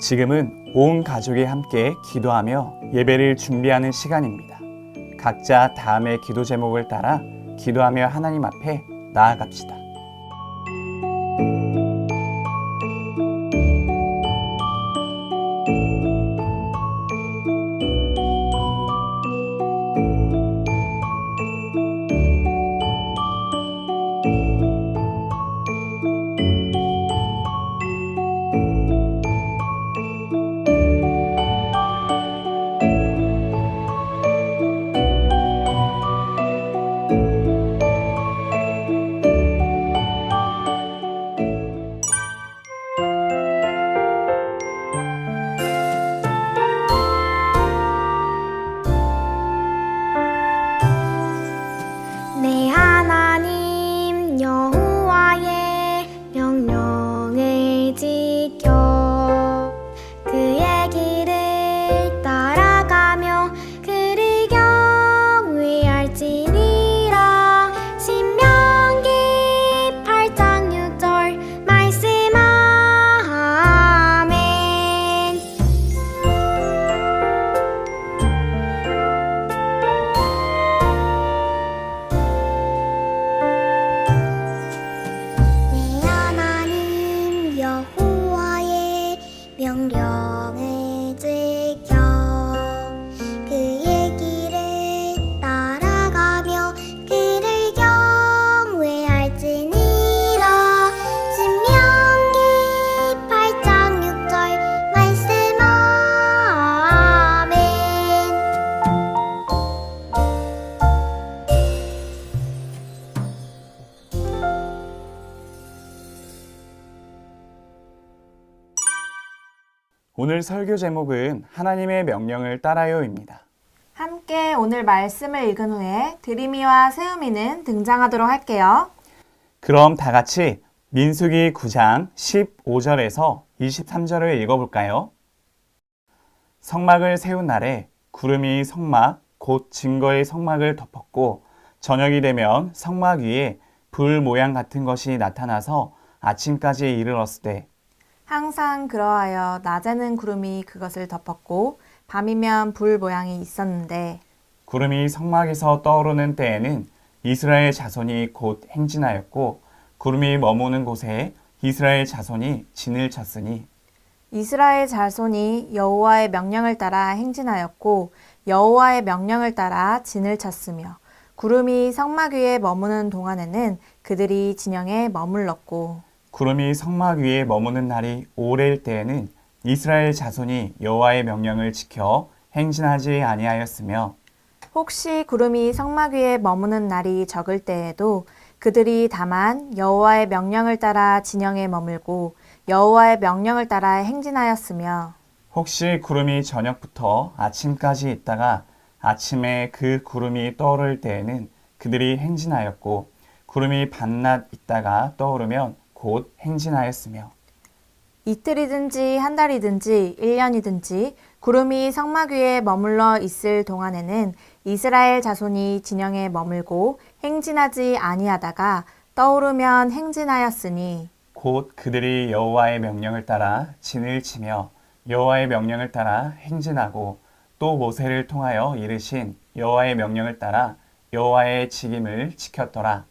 지금은 온 가족이 함께 기도하며 예배를 준비하는 시간입니다. 각자 다음의 기도 제목을 따라 기도하며 하나님 앞에 나아갑시다. 내 하나님 여호와의 명령을 지켜 그의 길을 따라가며 그를 경외할지니라. 신명기 8장 6절 말씀. 아멘. 내 하나님 여호와의 명령을 지켜 그의 길을 따라가며 그를 경외할지니라. 신명기 8장 6절 말씀. 아멘. 오늘 설교 제목은 하나님의 명령을 따라요입니다. 함께 오늘 말씀을 읽은 후에 드림이와 세우미는 등장하도록 할게요. 그럼 다 같이 민수기 9장 15절에서 23절을 읽어볼까요? 성막을 세운 날에 구름이 성막 곧 증거의 성막을 덮었고 저녁이 되면 성막 위에 불 모양 같은 것이 나타나서 아침까지 이르렀을 때 항상 그러하여 낮에는 구름이 그것을 덮었고 밤이면 불 모양이 있었는데 구름이 성막에서 떠오르는 때에는 이스라엘 자손이 곧 행진하였고 구름이 머무는 곳에 이스라엘 자손이 진을 쳤으니 이스라엘 자손이 여호와의 명령을 따라 행진하였고 여호와의 명령을 따라 진을 쳤으며 구름이 성막 위에 머무는 동안에는 그들이 진영에 머물렀고 구름이 성막 위에 머무는 날이 오래일 때에는 이스라엘 자손이 여호와의 명령을 지켜 행진하지 아니하였으며 혹시 구름이 성막 위에 머무는 날이 적을 때에도 그들이 다만 여호와의 명령을 따라 진영에 머물고 여호와의 명령을 따라 행진하였으며 혹시 구름이 저녁부터 아침까지 있다가 아침에 그 구름이 떠오를 때에는 그들이 행진하였고 구름이 밤낮 있다가 떠오르면 곧 행진하였으며 이틀이든지 한 달이든지 1년이든지 구름이 성막 위에 머물러 있을 동안에는 이스라엘 자손이 진영에 머물고 행진하지 아니하다가 떠오르면 행진하였으니 곧 그들이 여호와의 명령을 따라 진을 치며 여호와의 명령을 따라 행진하고 또 모세를 통하여 이르신 여호와의 명령을 따라 여호와의 직임을 지켰더라.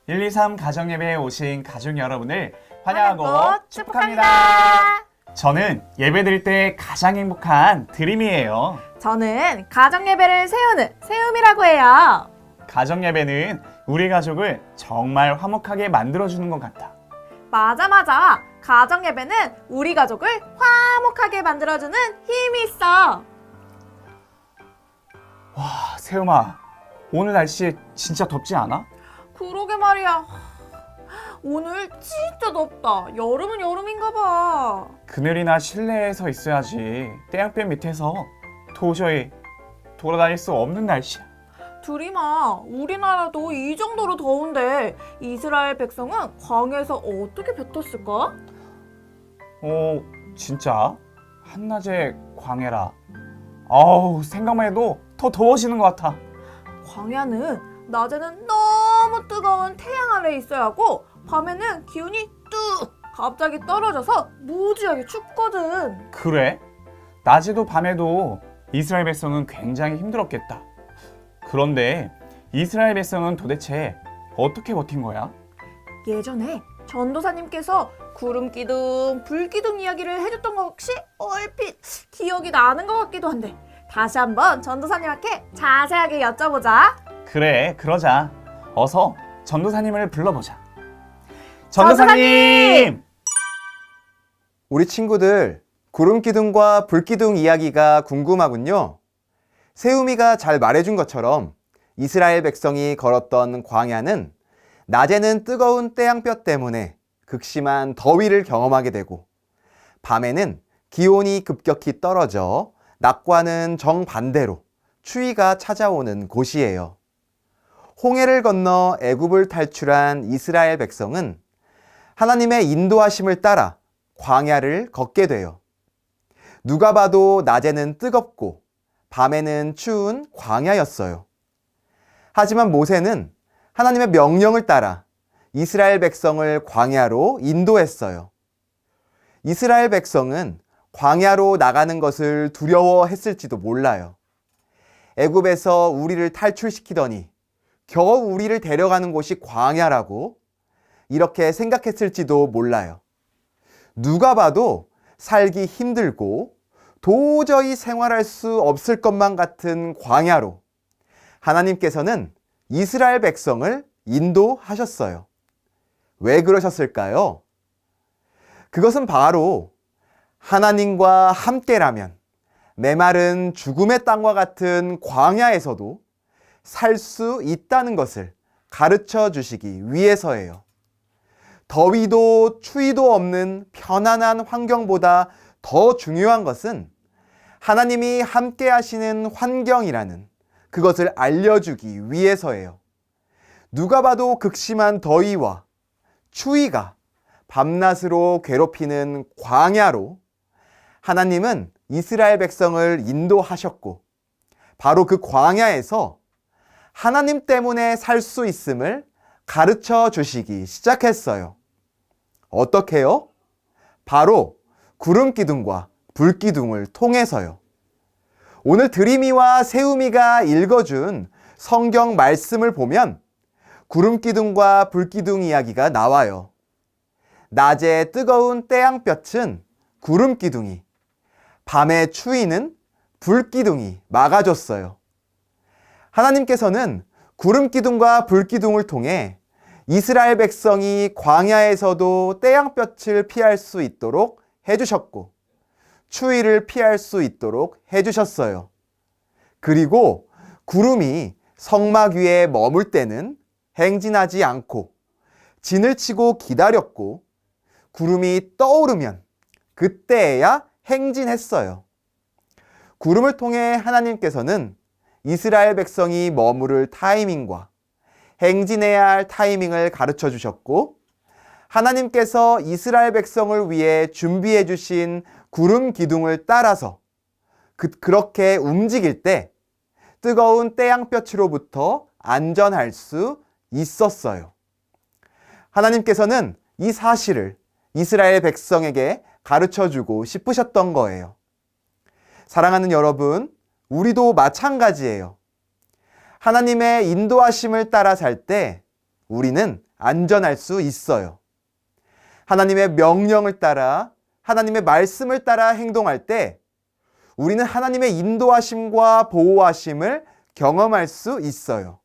123 가정예배에 오신 가족 여러분을 환영하고 축복합니다. 저는 예배드릴 때 가장 행복한 드림이에요. 저는 가정예배를 세우는 세움이라고 해요. 가정예배는 우리 가족을 정말 화목하게 만들어주는 것 같아. 맞아. 가정예배는 우리 가족을 화목하게 만들어주는 힘이 있어. 와, 세움아, 오늘 날씨 진짜 덥지 않아? 그러게 말이야. 오늘 진짜 덥다. 여름은 여름인가 봐. 그늘이나 실내에서 있어야지. 태양볕 밑에서 도저히 돌아다닐 수 없는 날씨야. 드림아, 우리나라도 이 정도로 더운데 이스라엘 백성은 광야에서 어떻게 뱉었을까? 진짜? 한낮에 광해라. 아우, 생각만 해도 더 더워지는 것 같아. 광야는 낮에는 너무 뜨거운 태양 아래에 있어야 하고 밤에는 기온이 뚝 갑자기 떨어져서 무지하게 춥거든. 그래? 낮에도 밤에도 이스라엘 백성은 굉장히 힘들었겠다. 그런데 이스라엘 백성은 도대체 어떻게 버틴 거야? 예전에 전도사님께서 구름 기둥, 불 기둥 이야기를 해줬던 거 혹시 얼핏 기억이 나는 것 같기도 한데 다시 한번 전도사님께 자세하게 여쭤보자. 그래, 그러자. 어서 전도사님을 불러보자. 전도사님! 우리 친구들, 구름 기둥과 불 기둥 이야기가 궁금하군요. 세우미가 잘 말해준 것처럼 이스라엘 백성이 걸었던 광야는 낮에는 뜨거운 태양볕 때문에 극심한 더위를 경험하게 되고 밤에는 기온이 급격히 떨어져 낮과는 정반대로 추위가 찾아오는 곳이에요. 홍해를 건너 애굽을 탈출한 이스라엘 백성은 하나님의 인도하심을 따라 광야를 걷게 돼요. 누가 봐도 낮에는 뜨겁고 밤에는 추운 광야였어요. 하지만 모세는 하나님의 명령을 따라 이스라엘 백성을 광야로 인도했어요. 이스라엘 백성은 광야로 나가는 것을 두려워했을지도 몰라요. 애굽에서 우리를 탈출시키더니 겨우 우리를 데려가는 곳이 광야라고 이렇게 생각했을지도 몰라요. 누가 봐도 살기 힘들고 도저히 생활할 수 없을 것만 같은 광야로 하나님께서는 이스라엘 백성을 인도하셨어요. 왜 그러셨을까요? 그것은 바로 하나님과 함께라면 메마른 죽음의 땅과 같은 광야에서도 살 수 있다는 것을 가르쳐 주시기 위해서예요. 더위도 추위도 없는 편안한 환경보다 더 중요한 것은 하나님이 함께 하시는 환경이라는 그것을 알려주기 위해서예요. 누가 봐도 극심한 더위와 추위가 밤낮으로 괴롭히는 광야로 하나님은 이스라엘 백성을 인도하셨고 바로 그 광야에서 하나님 때문에 살 수 있음을 가르쳐 주시기 시작했어요. 어떻게요? 바로 구름 기둥과 불 기둥을 통해서요. 오늘 드림이와 세우미가 읽어준 성경 말씀을 보면 구름 기둥과 불 기둥 이야기가 나와요. 낮에 뜨거운 태양볕은 구름 기둥이, 밤의 추위는 불 기둥이 막아줬어요. 하나님께서는 구름 기둥과 불 기둥을 통해 이스라엘 백성이 광야에서도 태양볕을 피할 수 있도록 해주셨고 추위를 피할 수 있도록 해주셨어요. 그리고 구름이 성막 위에 머물 때는 행진하지 않고 진을 치고 기다렸고 구름이 떠오르면 그때야 행진했어요. 구름을 통해 하나님께서는 이스라엘 백성이 머무를 타이밍과 행진해야 할 타이밍을 가르쳐 주셨고 하나님께서 이스라엘 백성을 위해 준비해 주신 구름 기둥을 따라서 그렇게 움직일 때 뜨거운 태양볕으로부터 안전할 수 있었어요. 하나님께서는 이 사실을 이스라엘 백성에게 가르쳐 주고 싶으셨던 거예요. 사랑하는 여러분, 우리도 마찬가지예요. 하나님의 인도하심을 따라 살 때 우리는 안전할 수 있어요. 하나님의 명령을 따라 하나님의 말씀을 따라 행동할 때 우리는 하나님의 인도하심과 보호하심을 경험할 수 있어요.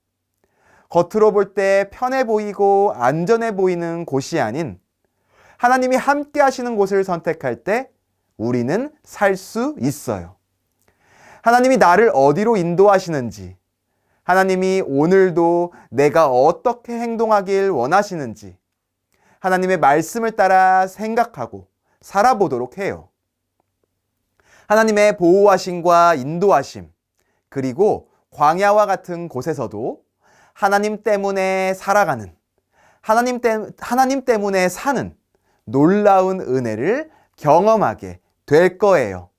겉으로 볼 때 편해 보이고 안전해 보이는 곳이 아닌 하나님이 함께 하시는 곳을 선택할 때 우리는 살 수 있어요. 하나님이 나를 어디로 인도하시는지, 하나님이 오늘도 내가 어떻게 행동하길 원하시는지 하나님의 말씀을 따라 생각하고 살아보도록 해요. 하나님의 보호하심과 인도하심, 그리고 광야와 같은 곳에서도 하나님 때문에 살아가는, 하나님 때문에 사는 놀라운 은혜를 경험하게 될 거예요.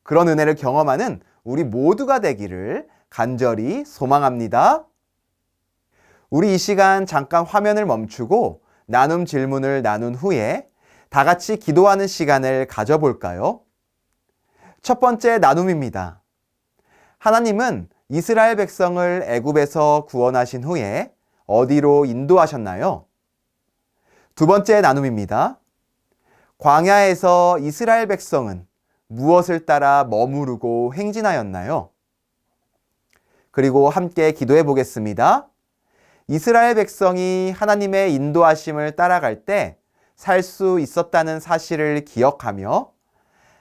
그런 은혜를 경험하는 우리 모두가 되기를 간절히 소망합니다. 우리 이 시간 잠깐 화면을 멈추고 나눔 질문을 나눈 후에 다 같이 기도하는 시간을 가져볼까요? 첫 번째 나눔입니다. 하나님은 이스라엘 백성을 애굽에서 구원하신 후에 어디로 인도하셨나요? 두 번째 나눔입니다. 광야에서 이스라엘 백성은 무엇을 따라 머무르고 행진하였나요? 그리고 함께 기도해 보겠습니다. 이스라엘 백성이 하나님의 인도하심을 따라갈 때 살 수 있었다는 사실을 기억하며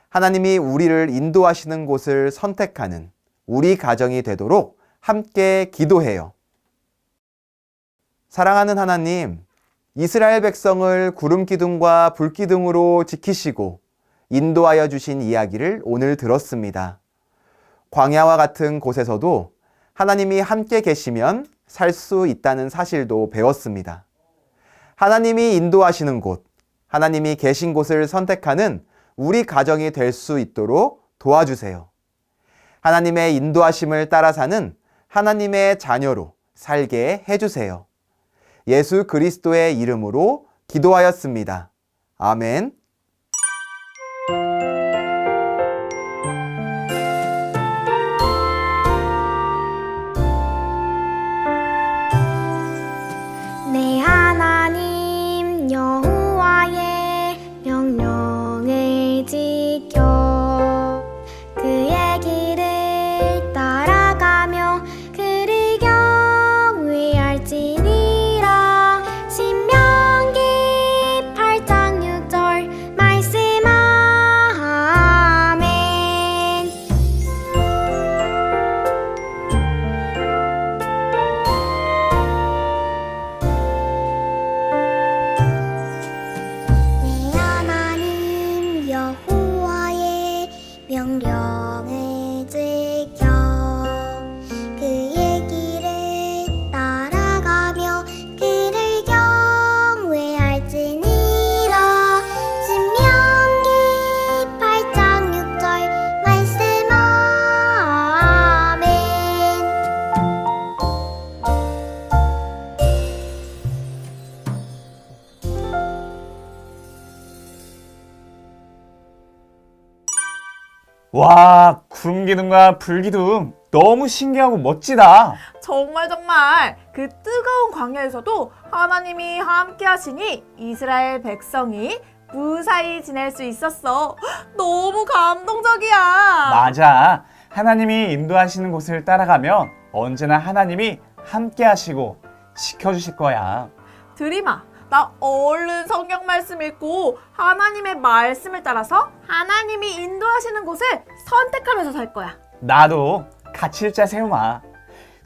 하나님이 우리를 인도하시는 곳을 선택하는 우리 가정이 되도록 함께 기도해요. 사랑하는 하나님, 이스라엘 백성을 구름 기둥과 불 기둥으로 지키시고 인도하여 주신 이야기를 오늘 들었습니다. 광야와 같은 곳에서도 하나님이 함께 계시면 살 수 있다는 사실도 배웠습니다. 하나님이 인도하시는 곳, 하나님이 계신 곳을 선택하는 우리 가정이 될 수 있도록 도와주세요. 하나님의 인도하심을 따라 사는 하나님의 자녀로 살게 해주세요. 예수 그리스도의 이름으로 기도하였습니다. 아멘. 내 하나님 여호와의 명령을 지켜 그의 길을 따라가며 그를 경외할지니라. 신명기 8장 6절 말씀. 아멘. 내 하나님 여호와의 명령을 지켜 그의 길을 따라가며 그를 경외할지니라. 신명기 8장 6절 말씀. 아멘. 와, 구름 기둥과 불 기둥 너무 신기하고 멋지다. 정말 그 뜨거운 광야에서도 하나님이 함께 하시니 이스라엘 백성이 무사히 지낼 수 있었어. 너무 감동적이야. 맞아. 하나님이 인도하시는 곳을 따라가면 언제나 하나님이 함께 하시고 지켜주실 거야. 드림아, 나 얼른 성경 말씀 읽고 하나님의 말씀을 따라서 하나님이 인도하시는 곳을 선택하면서 살 거야. 나도 같이 읽자, 세움아.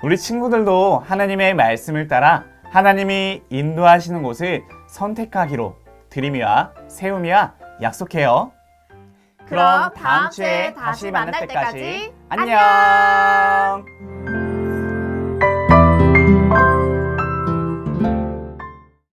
우리 친구들도 하나님의 말씀을 따라 하나님이 인도하시는 곳을 선택하기로 드림이와 세움이와 약속해요. 그럼 다음 주에 다시 만날 때까지 안녕.